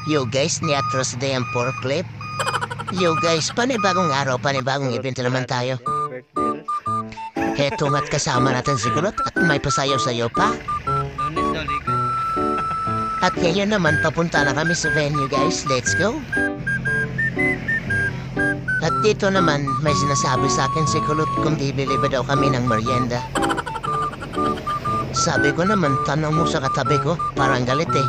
Yo guys, ni Atros Day ang pork clip. Yo guys, panibagong araw, panibagong event naman tayo. Heto nga't kasama natin si Kulot at may pasayaw-sayaw pa. At ngayon naman, papunta na kami sa venue guys. Let's go! At dito naman, may sinasabi sa akin si Kulot kung bibili ba daw kami ng merienda. Sabi ko naman, tanong mo sa katabi ko, parang galit eh.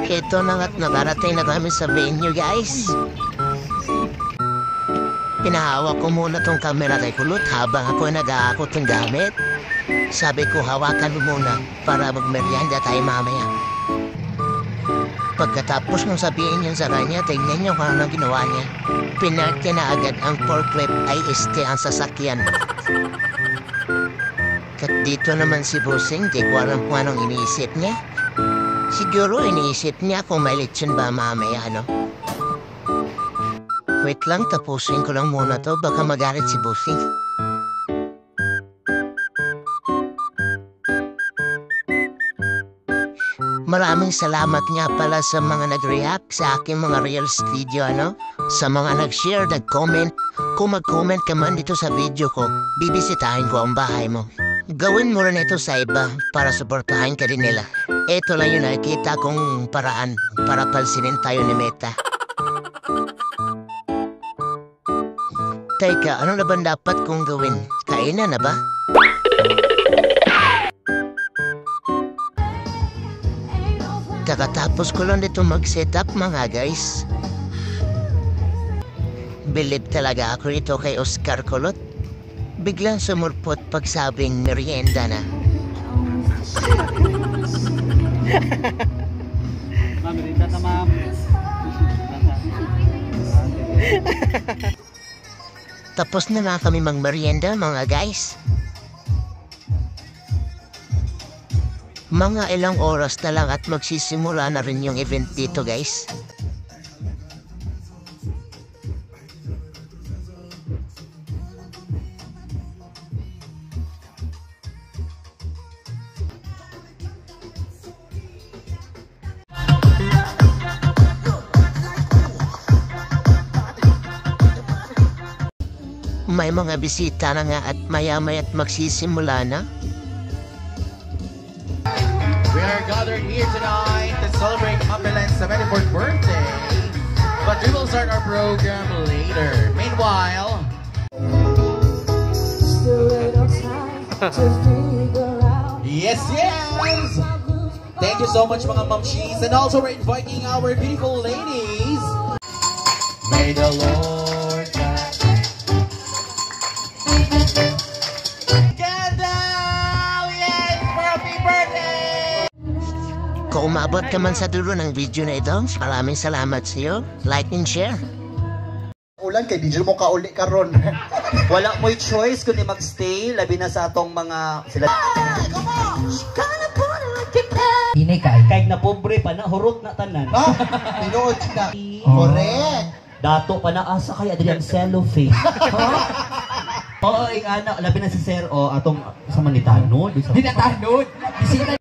Ito na nga't nakarating na kami sa venue guys. Pinahawak ko muna tong camera kay Kulot habang ako nag-aakot ng gamit. Sabi ko hawakan mo muna para magmerienda tayo mamaya. Pagkatapos nung sabihin niya sa kanya, tingnan niyo kung anong ginawa niya. Pinark niya na agad ang forklift ay ang sasakyan. Kat dito naman si Busing, di ko alam kung anong iniisip niya. Siguro iniisip niya kung may lechon ba mamaya, ano? Wait lang, tapusin ko lang muna to, baka magalit si Busing. Maraming salamat nga pala sa mga nag-react sa aking mga Reels video, ano? Sa mga nag-share, nag-comment. Kung mag-comment ka man dito sa video ko, bibisitahin ko ang bahay mo. Gawin mo rin ito sa iba para suportahan ka din nila. Ito lang yung nakikita kong paraan para palsinin tayo ni Meta. Teka, ano na ba dapat kong gawin? Kainan na ba? Kakatapos ko lang dito mag-setup mga guys. Believe talaga ako ito kay Oscar Kulot. Biglang sumurpot pagsabing merienda na. Tapos na nga kami mag-merienda mga guys. Mga ilang oras na lang at magsisimula na rin yung event dito guys. May mga bisita na nga at maya-maya't magsisimula na. We are gathered here tonight to celebrate Mabelen's 74th birthday. But we will start our program later. Meanwhile... Yes, yes! Thank you so much mga mamshies. And also we're inviting our beautiful ladies. May the Lord guide. Kendall! Yes! Happy birthday! Kung umabot ka man sa dulo ng video na ito, maraming salamat sa iyo. Like and share. Ulan kay DJ mo kauli karon. Wala mo'y choice kundi magstay, labi na sa atong mga sila. Ini kay. Kahit na pobre pa na, hurot na tanan. Ah, tinuod na. Correct. Dato pa na asa kay Adrian Cellophane. Oo, anak, labi na si Sir o atong sa manitanod. Di na tanod. Bisita